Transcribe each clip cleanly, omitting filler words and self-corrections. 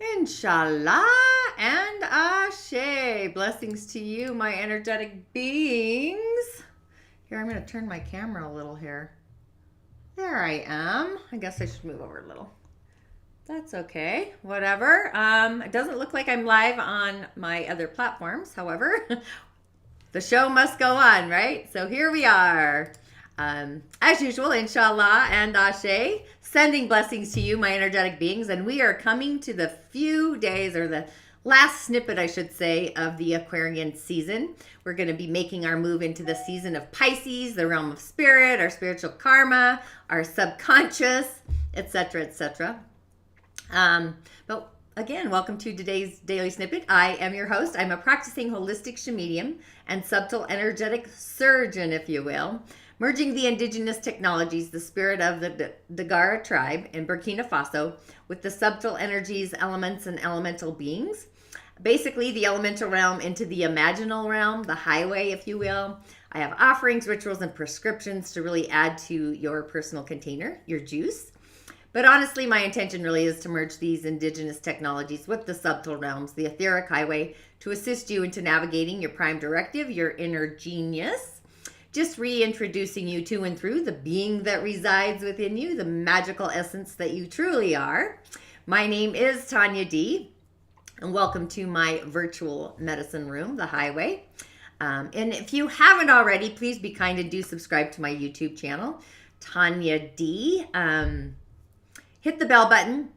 InShalla and Ashe. Blessings to you, my energetic beings. Here, I'm going to turn my camera a little here. There I am. I guess I should move over a little. That's okay. Whatever. It doesn't look like I'm live on my other platforms. However, the show must go on, right? So here we are. As usual, InShalla and Ashe, sending blessings to you, my energetic beings. And we are coming to the few days, or the last snippet, I should say, of the Aquarian season. We're going to be making our move into the season of Pisces, the realm of spirit, our spiritual karma, our subconscious, etc., etc. But again, welcome to today's daily snippet. I am your host. I'm a practicing holistic Sha'medium and subtle energetic surgeon, if you will, merging the indigenous technologies, the spirit of the Dagara tribe in Burkina Faso, with the subtle energies, elements, and elemental beings. Basically, the elemental realm into the imaginal realm, the highway, if you will. I have offerings, rituals, and prescriptions to really add to your personal container, your juice. But honestly, my intention really is to merge these indigenous technologies with the subtle realms, the etheric highway, to assist you into navigating your prime directive, your inner genius. Just reintroducing you to and through the being that resides within you, the magical essence that you truly are. My name is Tonya D, and welcome to my virtual medicine room, the highway. And if you haven't already, please be kind and do subscribe to my YouTube channel, Tonya D. Hit the bell button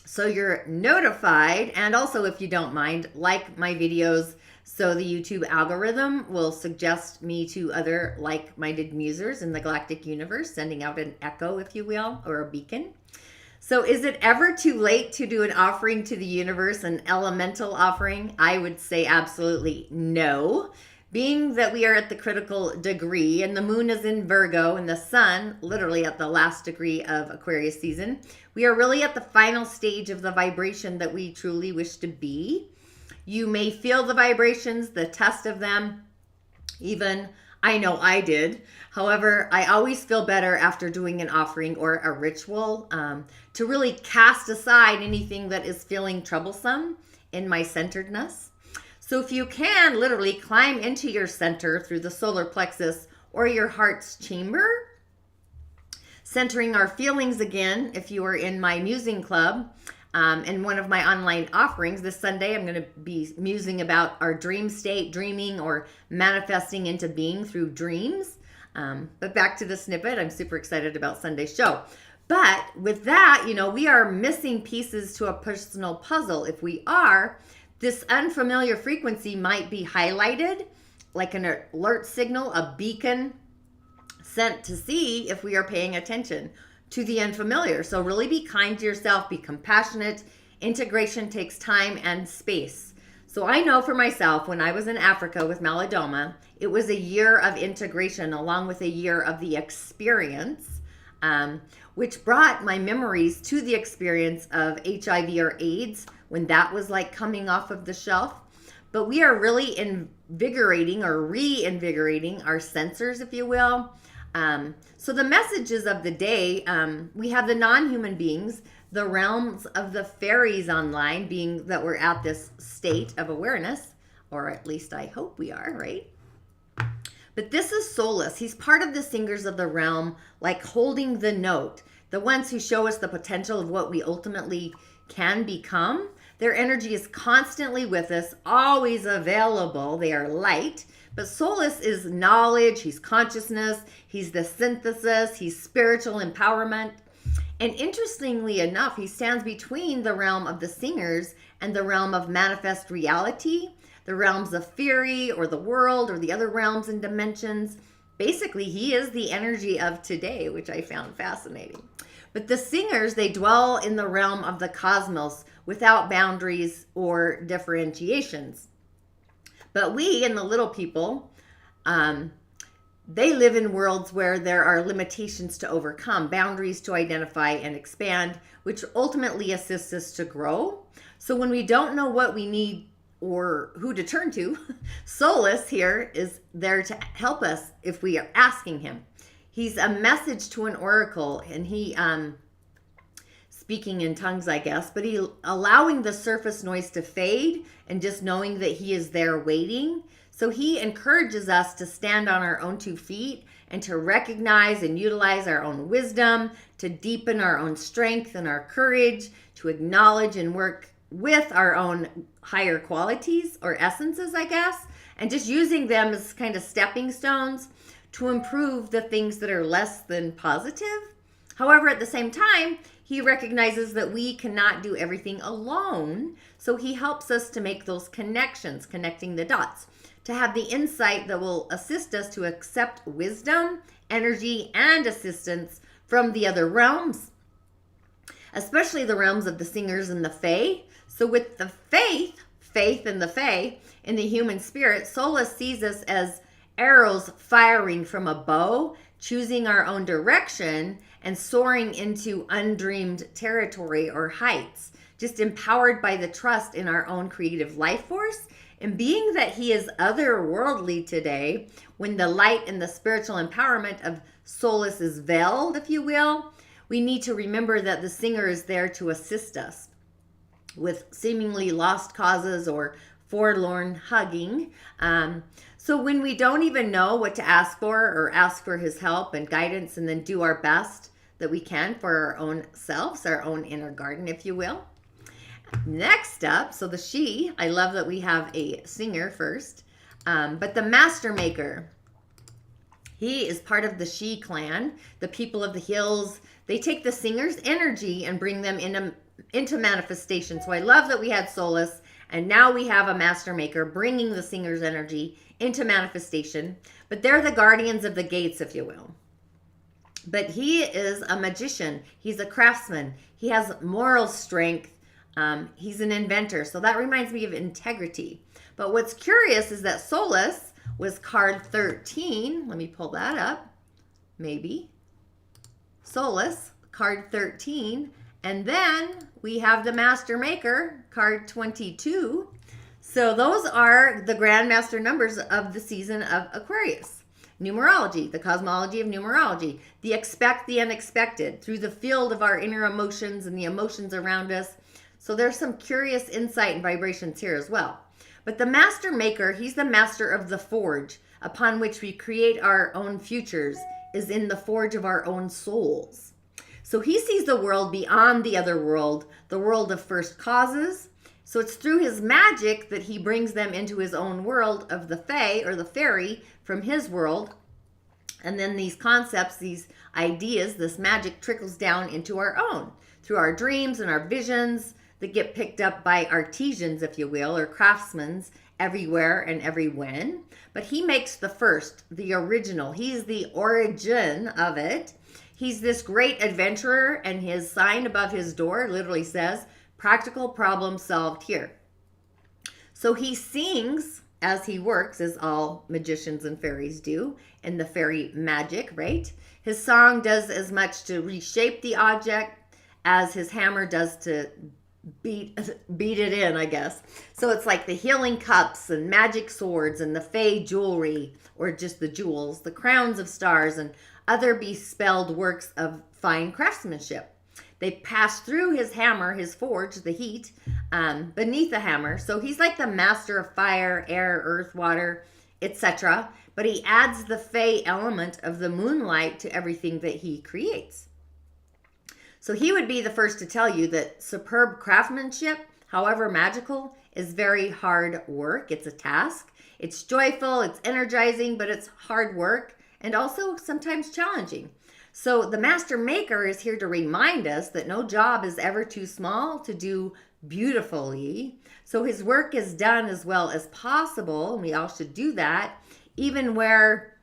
so you're notified. And also, if you don't mind, like my videos so the YouTube algorithm will suggest me to other like-minded musers in the galactic universe, sending out an echo, if you will, or a beacon. So is it ever too late to do an offering to the universe, an elemental offering? I would say absolutely no. Being that we are at the critical degree and the moon is in Virgo and the sun literally at the last degree of Aquarius season, we are really at the final stage of the vibration that we truly wish to be. You may feel the vibrations, the test of them. Even I know I did. However, I always feel better after doing an offering or a ritual to really cast aside anything that is feeling troublesome in my centeredness. So if you can literally climb into your center through the solar plexus or your heart's chamber, centering our feelings again, if you are in my musing club, and one of my online offerings this Sunday, I'm going to be musing about our dream state, dreaming or manifesting into being through dreams. But back to the snippet, I'm super excited about Sunday's show. But with that, we are missing pieces to a personal puzzle. If we are, this unfamiliar frequency might be highlighted like an alert signal, a beacon sent to see if we are paying attention to the unfamiliar. So really be kind to yourself, be compassionate. Integration takes time and space. So I know for myself, when I was in Africa with Malidoma, it was a year of integration along with a year of the experience, which brought my memories to the experience of HIV or AIDS when that was like coming off of the shelf. But we are really invigorating or reinvigorating our sensors, if you will. So the messages of the day, we have the non-human beings, the realms of the fairies online, being that we're at this state of awareness, or at least I hope we are, right? But this is Soulless. He's part of the singers of the realm, like holding the note, the ones who show us the potential of what we ultimately can become. Their energy is constantly with us, always available. They are light. But Soulless is knowledge, he's consciousness, he's the synthesis, he's spiritual empowerment. And interestingly enough, he stands between the realm of the singers and the realm of manifest reality, the realms of Fury or the world or the other realms and dimensions. Basically, he is the energy of today, which I found fascinating. But the singers, they dwell in the realm of the cosmos without boundaries or differentiations. But we and the little people, they live in worlds where there are limitations to overcome, boundaries to identify and expand, which ultimately assists us to grow. So when we don't know what we need or who to turn to, Soulless here is there to help us if we are asking him. He's a message to an oracle, and he speaking in tongues, I guess, but he allowing the surface noise to fade and just knowing that he is there waiting. So he encourages us to stand on our own 2 feet and to recognize and utilize our own wisdom, to deepen our own strength and our courage, to acknowledge and work with our own higher qualities or essences, I guess, and just using them as kind of stepping stones to improve the things that are less than positive. However, at the same time, he recognizes that we cannot do everything alone. So he helps us to make those connections, connecting the dots, to have the insight that will assist us to accept wisdom, energy, and assistance from the other realms, especially the realms of the singers and the fae. So with the faith in the fae, in the human spirit, Soulless sees us as arrows firing from a bow, choosing our own direction and soaring into undreamed territory or heights, just empowered by the trust in our own creative life force. And being that he is otherworldly today, when the light and the spiritual empowerment of Soulless is veiled, if you will, we need to remember that the singer is there to assist us with seemingly lost causes or forlorn hugging. So when we don't even know what to ask for or ask for his help and guidance, and then do our best that we can for our own selves, our own inner garden, if you will. Next up, so the she, I love that we have a singer first, but the master maker, he is part of the she clan, the people of the hills. They take the singer's energy and bring them into manifestation. So I love that we had Soulless, and now we have a master maker bringing the singer's energy into manifestation. But they're the guardians of the gates, if you will. But he is a magician. He's a craftsman. He has moral strength. He's an inventor. So that reminds me of integrity. But what's curious is that Soulless was card 13. Let me pull that up. Maybe. Soulless, card 13. And then we have the Master Maker, card 22. So those are the Grandmaster numbers of the season of Aquarius. Numerology, the cosmology of numerology. The expect the unexpected through the field of our inner emotions and the emotions around us. So there's some curious insight and vibrations here as well. But the Master Maker, he's the master of the forge upon which we create our own futures, is in the forge of our own souls. So he sees the world beyond the other world, the world of first causes. So it's through his magic that he brings them into his own world of the fae or the fairy from his world. And then these concepts, these ideas, this magic trickles down into our own through our dreams and our visions that get picked up by artisans, if you will, or craftsmen everywhere and every when. But he makes the first, the original. He's the origin of it. He's this great adventurer, and his sign above his door literally says, practical problem solved here. So he sings as he works, as all magicians and fairies do, in the fairy magic, right? His song does as much to reshape the object as his hammer does to beat it in, I guess. So it's like the healing cups and magic swords and the fae jewelry, or just the jewels, the crowns of stars, and other bespelled works of fine craftsmanship. They pass through his hammer, his forge, the heat, beneath the hammer. So he's like the master of fire, air, earth, water, etc. But he adds the fae element of the moonlight to everything that he creates. So he would be the first to tell you that superb craftsmanship, however magical, is very hard work. It's a task. It's joyful, it's energizing, but it's hard work and also sometimes challenging. So the Master Maker is here to remind us that no job is ever too small to do beautifully. So his work is done as well as possible, and we all should do that, even where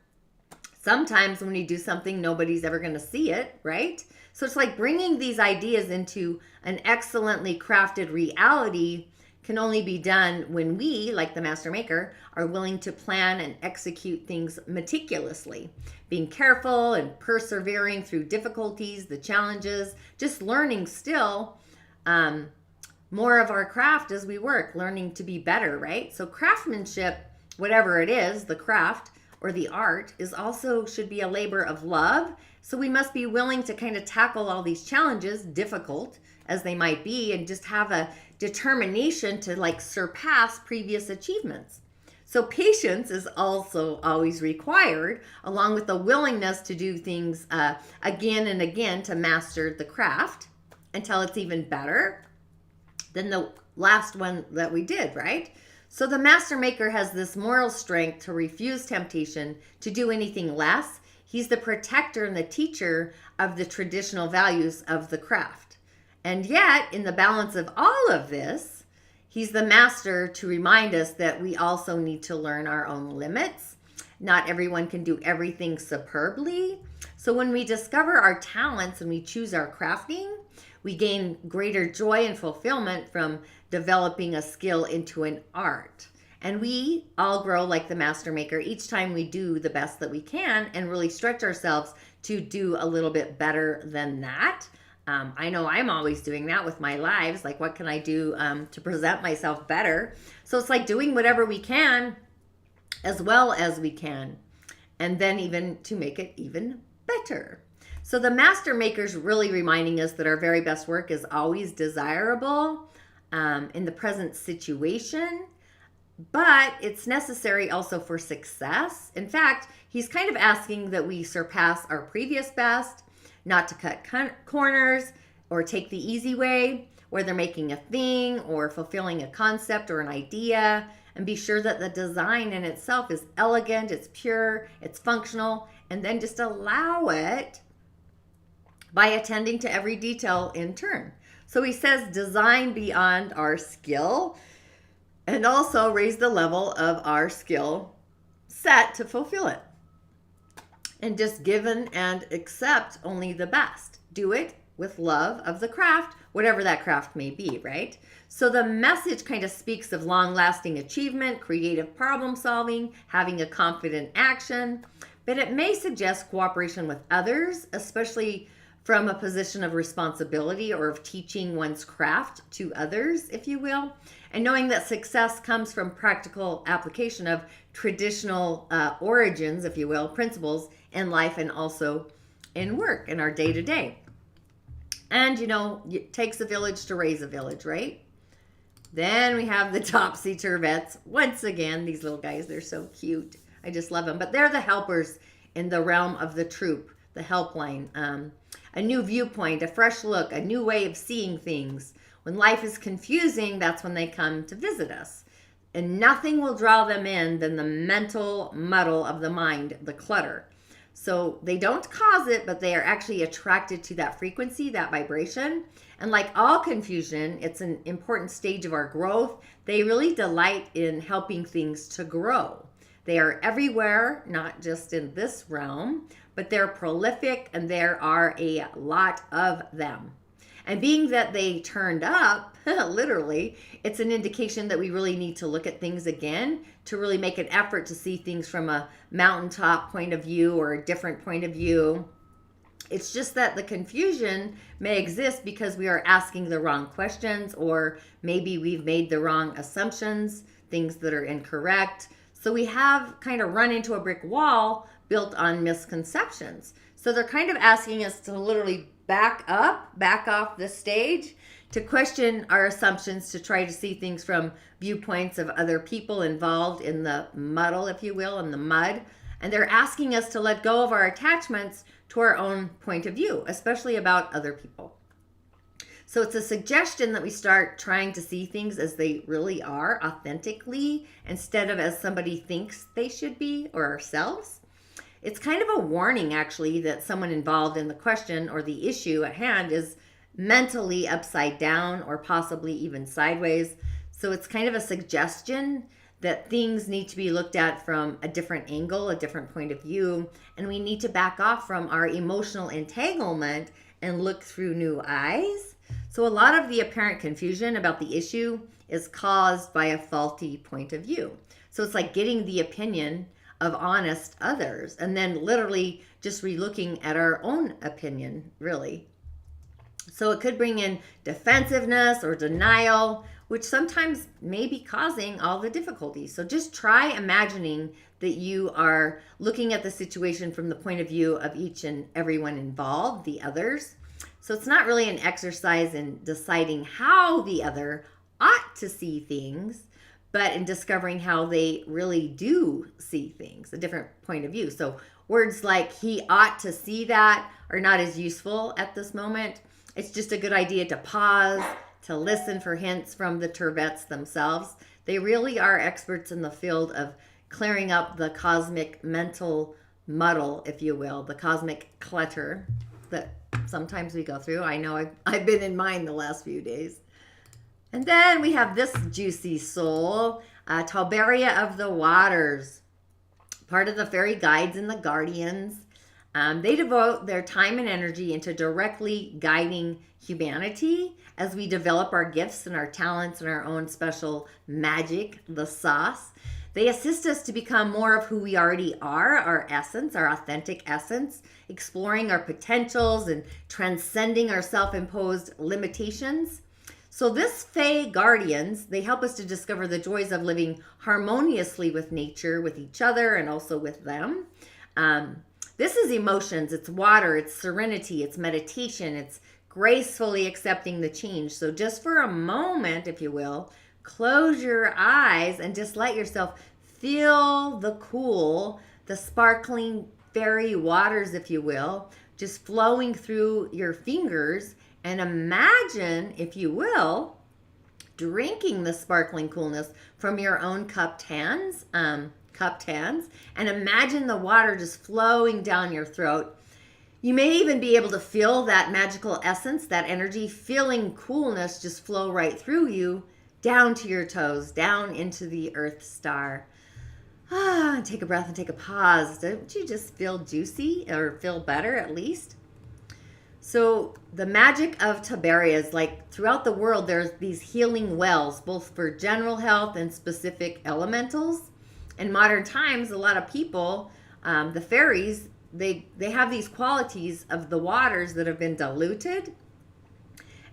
sometimes when you do something, nobody's ever going to see it, right? So it's like bringing these ideas into an excellently crafted reality can only be done when we, like the Master Maker, are willing to plan and execute things meticulously, being careful and persevering through difficulties, the challenges, just learning still more of our craft as we work, learning to be better, right? So craftsmanship, whatever it is, the craft or the art, is also should be a labor of love. So we must be willing to kind of tackle all these challenges, difficult as they might be, and just have a determination to like surpass previous achievements. So patience is also always required, along with the willingness to do things again and again to master the craft until it's even better than the last one that we did, right? So the Master Maker has this moral strength to refuse temptation to do anything less. He's the protector and the teacher of the traditional values of the craft. And yet, in the balance of all of this, he's the master to remind us that we also need to learn our own limits. Not everyone can do everything superbly. So when we discover our talents and we choose our crafting, we gain greater joy and fulfillment from developing a skill into an art. And we all grow like the Master Maker each time we do the best that we can and really stretch ourselves to do a little bit better than that. I know I'm always doing that with my lives. Like, what can I do to present myself better? So it's like doing whatever we can as well as we can, and then even to make it even better. So the Master Maker's really reminding us that our very best work is always desirable in the present situation, but it's necessary also for success. In fact, he's kind of asking that we surpass our previous best, not to cut corners or take the easy way, whether making a thing or fulfilling a concept or an idea, and be sure that the design in itself is elegant, it's pure, it's functional, and then just allow it by attending to every detail in turn. So he says design beyond our skill and also raise the level of our skill set to fulfill it. And just given and accept only the best. Do it with love of the craft, whatever that craft may be, right? So the message kind of speaks of long-lasting achievement, creative problem solving, having a confident action, but it may suggest cooperation with others, especially from a position of responsibility or of teaching one's craft to others, if you will, and knowing that success comes from practical application of traditional origins, if you will, principles in life and also in work, in our day-to-day. And, you know, it takes a village to raise a village, right? Then we have the topsy-turvettes. Once again, these little guys, they're so cute. I just love them. But they're the helpers in the realm of the troop, the helpline. A new viewpoint, a fresh look, a new way of seeing things. When life is confusing, that's when they come to visit us. And nothing will draw them in than the mental muddle of the mind, the clutter. So they don't cause it, but they are actually attracted to that frequency, that vibration. And like all confusion, it's an important stage of our growth. They really delight in helping things to grow. They are everywhere, not just in this realm, but they're prolific and there are a lot of them. And being that they turned up, literally, it's an indication that we really need to look at things again, to really make an effort to see things from a mountaintop point of view or a different point of view. It's just that the confusion may exist because we are asking the wrong questions, or maybe we've made the wrong assumptions, things that are incorrect. So we have kind of run into a brick wall built on misconceptions. So they're kind of asking us to literally back off the stage, to question our assumptions, to try to see things from viewpoints of other people involved in the muddle, if you will, in the mud. And they're asking us to let go of our attachments to our own point of view, especially about other people. So it's a suggestion that we start trying to see things as they really are, authentically, instead of as somebody thinks they should be, or ourselves. It's kind of a warning, actually, that someone involved in the question or the issue at hand is mentally upside down or possibly even sideways. So it's kind of a suggestion that things need to be looked at from a different angle, a different point of view, and we need to back off from our emotional entanglement and look through new eyes. So a lot of the apparent confusion about the issue is caused by a faulty point of view. So it's like getting the opinion of honest others and then literally just relooking at our own opinion, really. So it could bring in defensiveness or denial, which sometimes may be causing all the difficulties. So just try imagining that you are looking at the situation from the point of view of each and everyone involved, the others. So it's not really an exercise in deciding how the other ought to see things, but in discovering how they really do see things, a different point of view. So words like he ought to see that are not as useful at this moment. It's just a good idea to pause, to listen for hints from the Turvets themselves. They really are experts in the field of clearing up the cosmic mental muddle, if you will, the cosmic clutter that sometimes we go through. I know I've been in mine the last few days. And then we have this juicy soul, Tauberia of the Waters, part of the fairy guides and the guardians. They devote their time and energy into directly guiding humanity as we develop our gifts and our talents and our own special magic, the sauce. They assist us to become more of who we already are, our essence, our authentic essence, exploring our potentials and transcending our self-imposed limitations. So this Fae Guardians, they help us to discover the joys of living harmoniously with nature, with each other, and also with them. This is emotions, it's water, it's serenity, it's meditation, it's gracefully accepting the change. So just for a moment, if you will, close your eyes and just let yourself feel the cool, the sparkling fairy waters, if you will, just flowing through your fingers. And imagine, if you will, drinking the sparkling coolness from your own cupped hands, and imagine the water just flowing down your throat. You may even be able to feel that magical essence, that energy, feeling coolness just flow right through you, down to your toes, down into the Earth Star. Take a breath and take a pause. Don't you just feel juicy or feel better at least? So the magic of Tauberia is like throughout the world, there's these healing wells, both for general health and specific elementals. In modern times, a lot of people, the fairies, they have these qualities of the waters that have been diluted.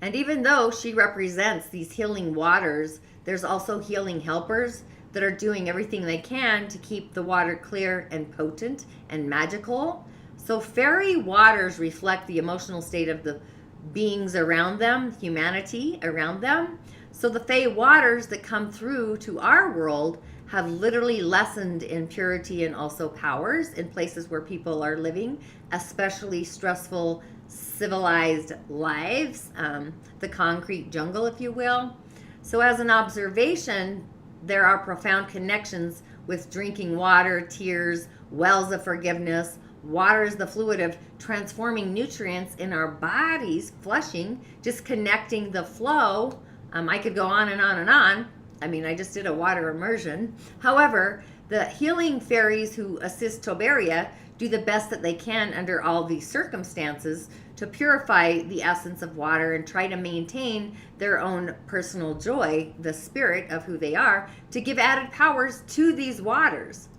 And even though she represents these healing waters, there's also healing helpers that are doing everything they can to keep the water clear and potent and magical. So fairy waters reflect the emotional state of the beings around them, humanity around them. So the Fae waters that come through to our world have literally lessened in purity and also powers in places where people are living, especially stressful, civilized lives, the concrete jungle, if you will. So as an observation, there are profound connections with drinking water, tears, wells of forgiveness. Water is the fluid of transforming nutrients in our bodies, flushing, just connecting the flow. I could go on and on and on. I mean, I just did a water immersion. However, the healing fairies who assist Tauberia do the best that they can under all these circumstances to purify the essence of water and try to maintain their own personal joy, the spirit of who they are, to give added powers to these waters.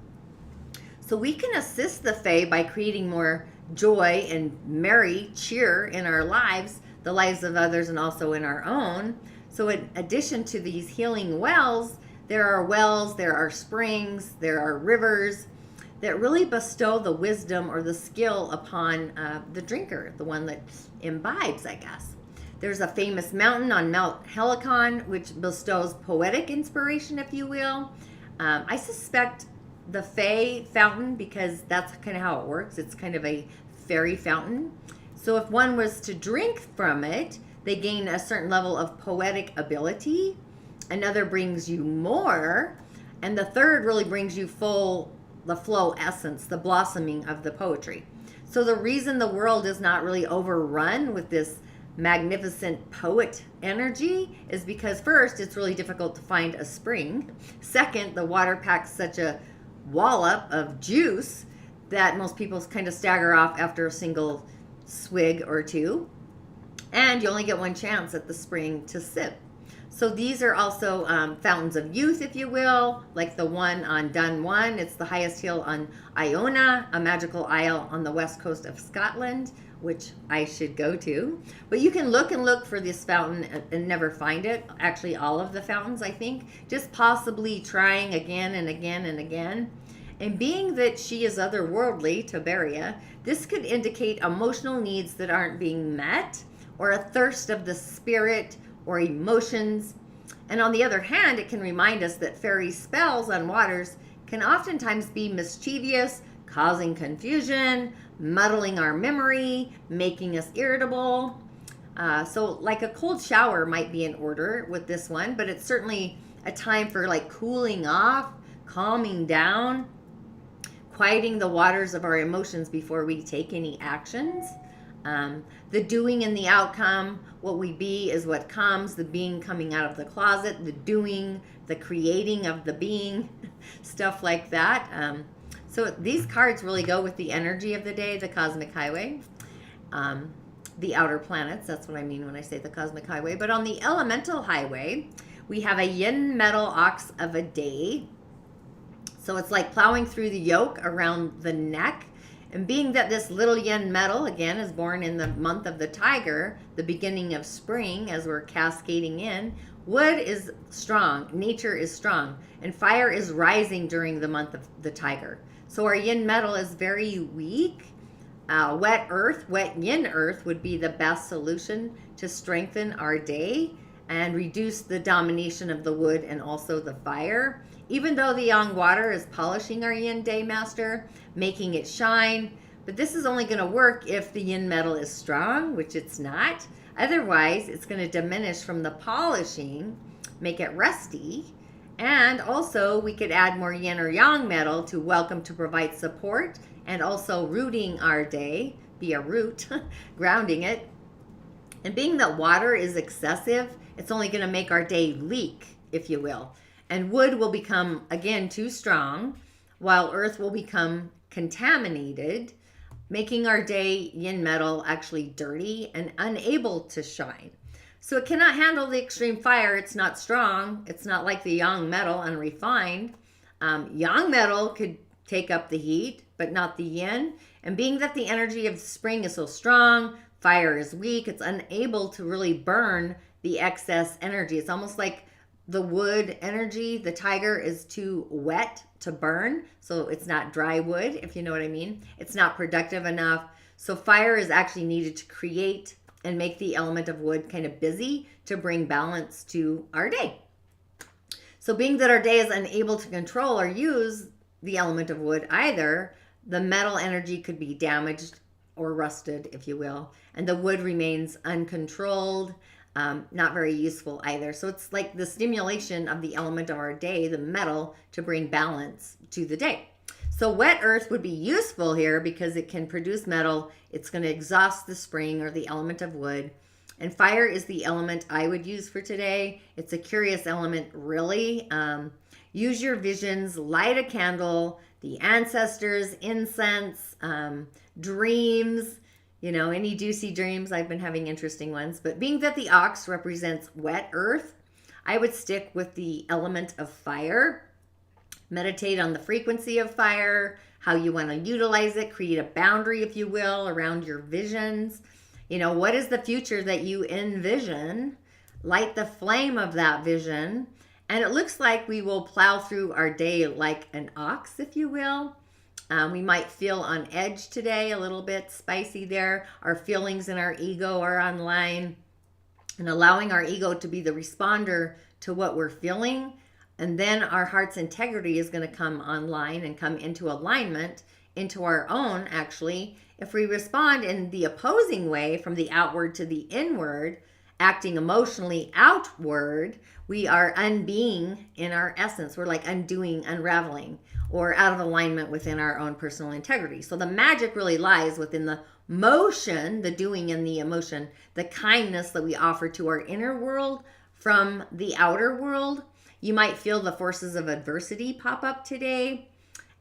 So we can assist the Fae by creating more joy and merry cheer in our lives, the lives of others, and also in our own. So in addition to these healing wells, there are springs, there are rivers that really bestow the wisdom or the skill upon the drinker, the one that imbibes, I guess. There's a famous mountain on Mount Helicon, which bestows poetic inspiration, if you will. I suspect the Fae fountain, because that's kind of how it works. It's kind of a fairy fountain. So if one was to drink from it, they gain a certain level of poetic ability. Another brings you more. And the third really brings you the flow essence, the blossoming of the poetry. So the reason the world is not really overrun with this magnificent poet energy is because first, it's really difficult to find a spring. Second, the water packs such a wallop of juice that most people kind of stagger off after a single swig or two. And you only get one chance at the spring to sip. So these are also fountains of youth, if you will, like the one on Dun 1. It's the highest hill on Iona, a magical isle on the west coast of Scotland, which I should go to. But you can look and look for this fountain and never find it. Actually, all of the fountains, I think. Just possibly trying again and again and again. And being that she is otherworldly, Tiberia, this could indicate emotional needs that aren't being met, or a thirst of the spirit, or emotions. And on the other hand, it can remind us that fairy spells on waters can oftentimes be mischievous, causing confusion, muddling our memory, making us irritable. So like a cold shower might be in order with this one, but it's certainly a time for like cooling off, calming down, quieting the waters of our emotions before we take any actions. The doing and the outcome, what we be is what comes, the being coming out of the closet, the doing, the creating of the being, stuff like that. So these cards really go with the energy of the day, the cosmic highway, the outer planets. That's what I mean when I say the cosmic highway. But on the elemental highway, we have a Yin Metal Ox of a day. So it's like plowing through the yoke around the neck. And being that this little yin metal, again, is born in the month of the tiger, the beginning of spring, as we're cascading in, wood is strong, nature is strong, and fire is rising during the month of the tiger. So our yin metal is very weak. Wet earth, wet yin earth would be the best solution to strengthen our day and reduce the domination of the wood and also the fire. Even though the yang water is polishing our yin day master, making it shine, but this is only going to work if the yin metal is strong, which it's not. Otherwise, it's going to diminish from the polishing, make it rusty. And also, we could add more yin or yang metal to welcome to provide support and also rooting our day, be a root, grounding it. And being that water is excessive, it's only going to make our day leak, if you will. And wood will become, again, too strong, while earth will become contaminated, making our day yin metal actually dirty and unable to shine. So it cannot handle the extreme fire. It's not strong. It's not like the yang metal, unrefined. Yang metal could take up the heat, but not the yin. And being that the energy of spring is so strong, fire is weak, it's unable to really burn the excess energy. It's almost like the wood energy, the tiger is too wet to burn, so it's not dry wood, if you know what I mean. It's not productive enough. So fire is actually needed to create and make the element of wood kind of busy to bring balance to our day. So being that our day is unable to control or use the element of wood either, the metal energy could be damaged or rusted, if you will, and the wood remains uncontrolled. Not very useful either. So it's like the stimulation of the element of our day, the metal, to bring balance to the day. So wet earth would be useful here because it can produce metal. It's going to exhaust the spring or the element of wood. And fire is the element I would use for today. It's a curious element, really. Use your visions, light a candle, the ancestors, incense, dreams, you know, any juicy dreams. I've been having interesting ones. But being that the ox represents wet earth, I would stick with the element of fire. Meditate on the frequency of fire, how you want to utilize it, create a boundary, if you will, around your visions. You know, what is the future that you envision? Light the flame of that vision. And it looks like we will plow through our day like an ox, if you will. We might feel on edge today, a little bit spicy there. Our feelings and our ego are online, and allowing our ego to be the responder to what we're feeling. And then our heart's integrity is going to come online and come into alignment, into our own, actually. If we respond in the opposing way, from the outward to the inward, acting emotionally outward, we are unbeing in our essence. We're like undoing, unraveling, or out of alignment within our own personal integrity. So the magic really lies within the motion, the doing and the emotion, the kindness that we offer to our inner world from the outer world. You might feel the forces of adversity pop up today.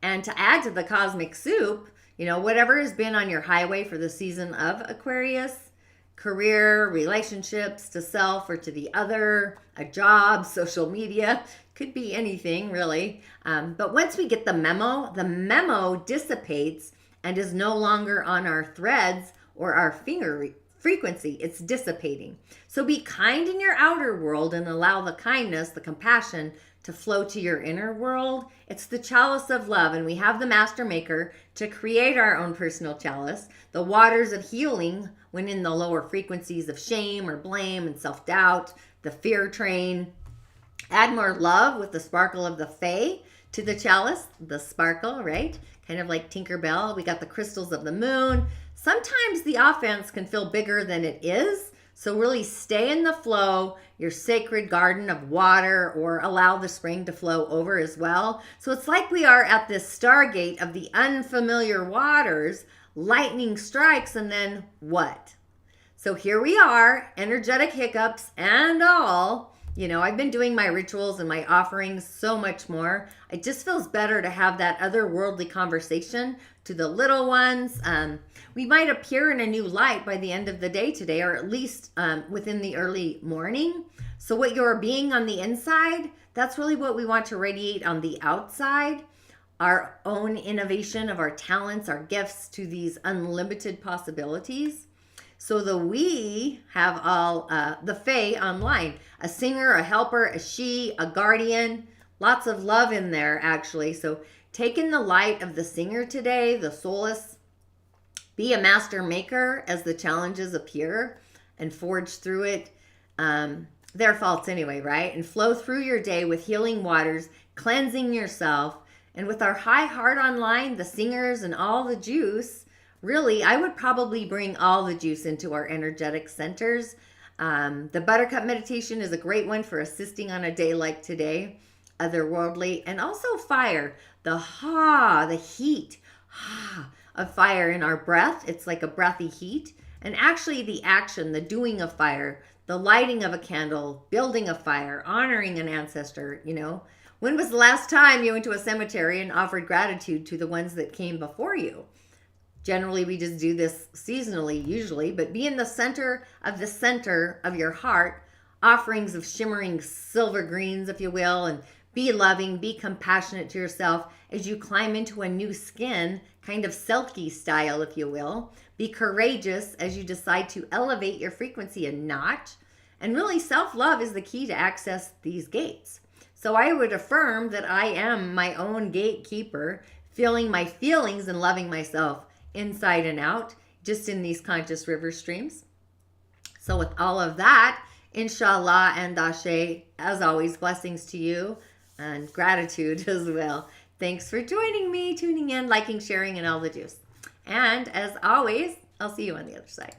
And to add to the cosmic soup, you know, whatever has been on your highway for the season of Aquarius, career, relationships, to self or to the other, a job, social media, could be anything really. But once we get the memo dissipates and is no longer on our threads or our finger frequency. It's dissipating. So be kind in your outer world and allow the kindness, the compassion to flow to your inner world. It's the chalice of love, and we have the master maker to create our own personal chalice. The waters of healing when in the lower frequencies of shame or blame and self-doubt, the fear train. Add more love with the sparkle of the Fae to the chalice, the sparkle, right? Kind of like Tinkerbell. We got the crystals of the moon. Sometimes the offense can feel bigger than it is. So really stay in the flow, your sacred garden of water, or allow the spring to flow over as well. So it's like we are at this stargate of the unfamiliar waters, lightning strikes, and then what? So here we are, energetic hiccups and all. You know, I've been doing my rituals and my offerings so much more. It just feels better to have that otherworldly conversation to the little ones. We might appear in a new light by the end of the day today, or at least within the early morning. So what you're being on the inside, that's really what we want to radiate on the outside. Our own innovation of our talents, our gifts to these unlimited possibilities. So we have all the Fae online, a singer, a helper, a she, a guardian, lots of love in there actually. So take in the light of the singer today, the Soulless. Be a master maker as the challenges appear and forge through it. Their faults anyway, right? And flow through your day with healing waters, cleansing yourself. And with our high heart online, the singers and all the juice, really, I would probably bring all the juice into our energetic centers. The Buttercup meditation is a great one for assisting on a day like today, otherworldly, and also fire, the heat of fire in our breath. It's like a breathy heat. And actually the action, the doing of fire, the lighting of a candle, building a fire, honoring an ancestor, you know. When was the last time you went to a cemetery and offered gratitude to the ones that came before you? Generally, we just do this seasonally, usually, but be in the center of your heart, offerings of shimmering silver greens, if you will, and be loving, be compassionate to yourself as you climb into a new skin, kind of silky style, if you will. Be courageous as you decide to elevate your frequency a notch. And really, self-love is the key to access these gates. So I would affirm that I am my own gatekeeper, feeling my feelings and loving myself inside and out, just in these conscious river streams. So with all of that, InShalla and Ashe, as always, blessings to you and gratitude as well. Thanks for joining me, tuning in, liking, sharing, and all the juice. And as always, I'll see you on the other side.